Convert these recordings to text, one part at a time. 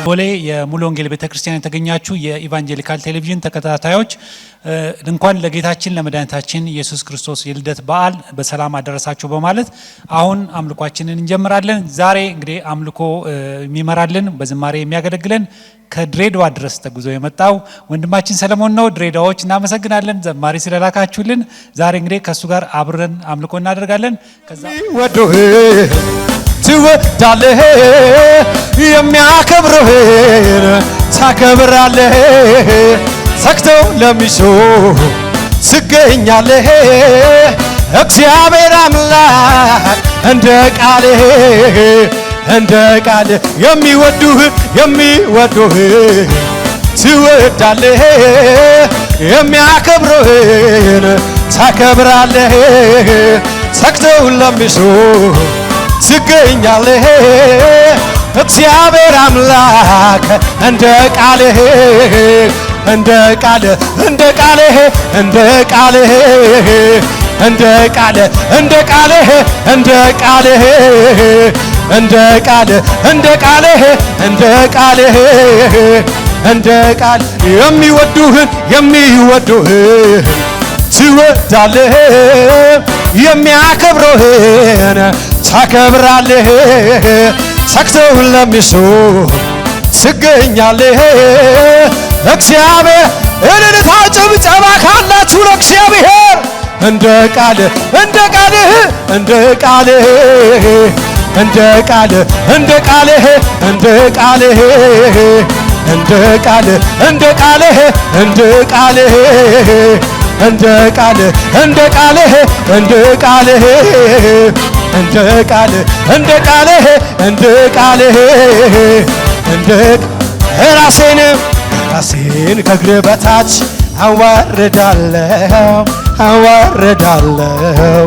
ቦሌ የሙሉ ወንጌል ቤተክርስቲያን የተገኛችሁ የኢቫንጀሊካል ቴሌቪዥን ተከታታዮች እንኳን ለጌታችን ለመድኃኒታችን ኢየሱስ ክርስቶስ የልደት በዓል በሰላም አደረሳችሁ በማለት አሁን አምልኳችንን እንጀምራለን። ዛሬ እንግዲህ አምልኮ የሚመራልን በዝማሬ የሚያገለግለን ከድሬዳዋ ድረስ ተጉዞ የመጣው ወንድማችን ሰለሞን ነው። ድሬዳዎች እናመሰግናለን ዘማሪ ስለላካችሁልን። ዛሬ እንግዲህ ከሱ ጋር አብረን አምልኮ እናደርጋለን። ከዛ ትወዳለህ የሚያከብርህን ታከብራለህ ሰክተው ለሚሹ ትገኛለህ እግዚአብሔር አምላክ እንደ ቃልህ የሚወዱህ ትወዳለህ የሚያከብርህን ታከብራለህ ሰክተው ለሚሹ ትገኛለህ እግዚአብሔር አምላክ እንደ ቃልህ የሚወዱህን ትወዳለህ የሚያከብሩህን ታከብራለህ ሰክተው ለሚሹ ትገኛለህ እግዚአብሔር እልልታ ጭብጨባ ካላችሁ ለእግዚአብሔር እንደ ቃልህ ራሴን ከእግር በታች አዋርዳለሁ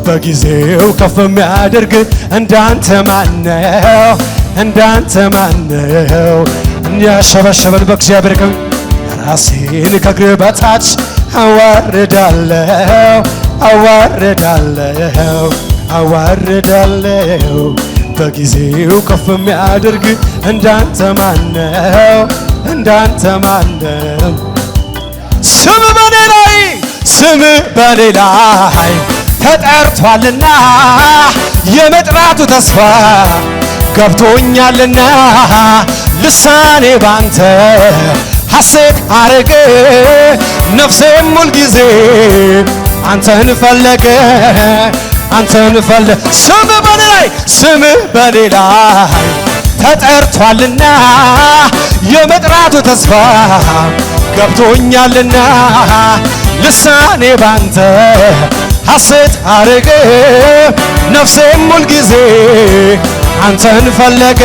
በጊዜው ከፍ የሚያደርግ እንዳንተ ማነው ያሸበሸበን በእግዚአብሔር ራሴን ከእግር በታች አዋርዳለሁ በጊዜው ከፍ የሚያደርግ እንዳንተ ማነው ስም በኔ ላይ ተጠርቷልና የመጥራቱ ተስፋ ገብቶኛልና ልሳኔ ባንተ ሐሴት አረገ ነፍሴም ሁል ጊዜ አንተን ፈለገ ስም በኔ ላይ ተጠርቷልና የመጥራቱ ተስፋ ገብቶኛልና ልሳኔ ባንተ ሐሴት አረገ ነፍሴም ሁል ጊዜ አንተን ፈለገ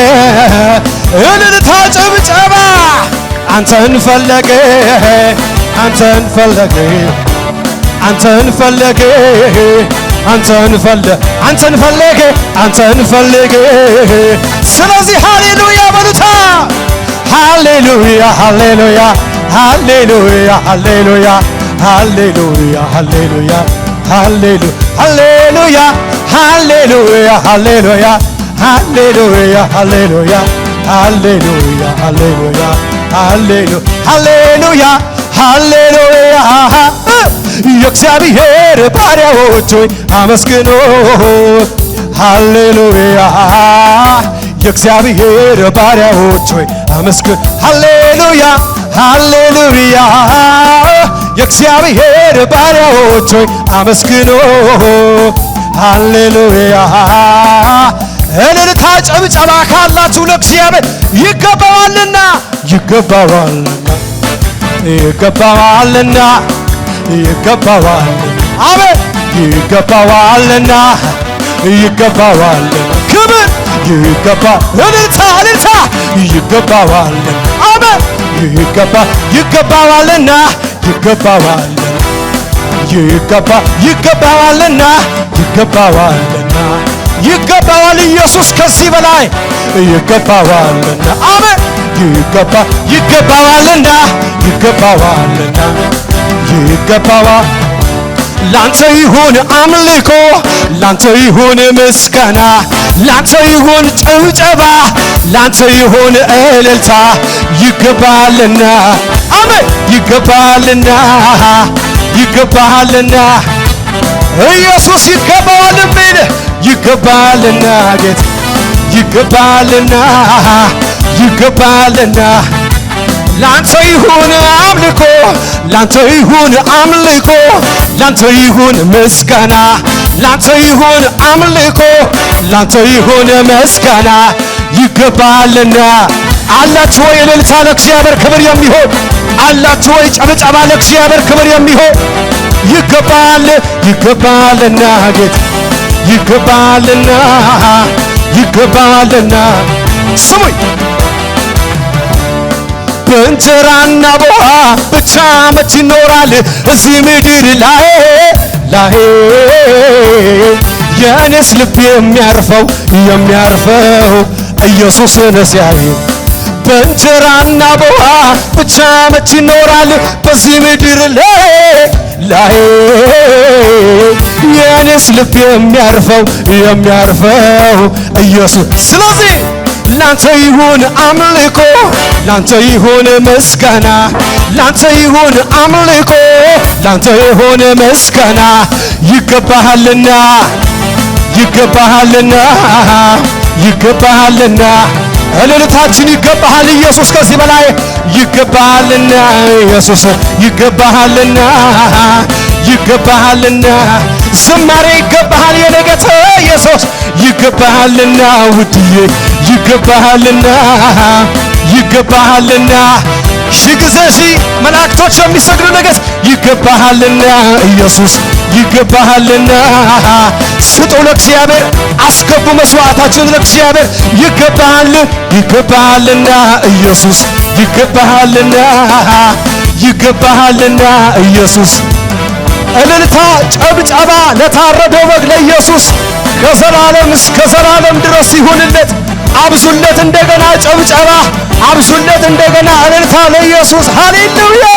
እልልታ ጭብጨባ አንተን ፈለገ ስለዚህ ሃሌሉያ በሉታ ሃሌሉያ የእግዚአብሔር ባሪያዎች ሆይ አመስግኑ ሃሌሉያ የእግዚአብሔር ባሪያዎች ሆይ አመስግኑ ሃሌሉያ የእግዚአብሔር ባሪያዎች ሆይ አመስግኑ ሃሌሉያ እልልታ ጭብጨባ ካላችሁ ለእግዚአብሔር ይገባዋልና አሜን ይገባዋልና ክብር እልልታ ይገባዋልና አሜን ይገባዋልና ይገባዋል ኢየሱስ ከዚህ በላይ ይገባዋልና አሜን ይገባዋልና ላንተ ይሁን አምልኮ ላንተ ይሁን ምስጋና ላንተ ይሁን ጭብጨባ ላንተ ይሁን እልልታ ይገባልና አሜን ይገባልና ይገባልና ኢየሱስ ይገባልና ይገባልና ጌታ ይገባልና ይገባልና ላንተ ይሁን አምልኮ ላንተ ይሁን አምልኮ ላንተ ይሁን ምስጋና ላንተ ይሁን አምልኮ ላንተ ይሁን ምስጋና ይገባልና አላችሁ ወይ እልልታ ለእግዚአብሔር ክብር የሚሆን አላችሁ ወይ ጨብጨባ ለእግዚአብሔር ክብር የሚሆን ይገባል ይገባልና ጌታ ይገባልና ይገባልና ስሙኝ በእንጀራና በውሃ ብቻ መች ይኖራል እዚህ ምድር ላይ የእኔስ ልብ የሚያርፈው ኢየሱስን ሲያይ በእንጀራና በውሃ ብቻ መች ይኖራል በዚህ ምድር ላይ የእኔስ ልብ የሚያርፈው ኢየሱስ ስለዚህ ላንተ ይሁን አምልኮ ላንተ ይሁን ምስጋና ላንተ ይሁን አምልኮ ላንተ ይሁን ምስጋና ይገባሃልና ይገባሃልና ይገባሃልና እልልታችን ይገባሃል ኢየሱስ ከዚህ በላይ ይገባሃልና ኢየሱስ ይገባሃልና ይገባሃልና ዝማሬ ይገባሃል የኔ ጌታ ኢየሱስ ይገባሃልና ውድዬ ይገባሃልና ይገባሃልና ሺህ ጊዜ ሺህ መላእክቶች የሚሰግዱለት ይገባሃልና ኢየሱስ ይገባሃልና ስጡ ለእግዚአብሔር አስገቡ መስዋዕታችሁን ለእግዚአብሔር ይገባሃልና ኢየሱስ ይገባሃልና ይገባሃልና ኢየሱስ እልልታ ጨብጨባ ለታረደው በግ ለኢየሱስ ከዘላለም እስከ ዘላለም ድረስ ይሁንለት አብዙለት እንደገና ጨብጨባ አብዙለት እንደገና እልልታ ለኢየሱስ ሃሌሉያ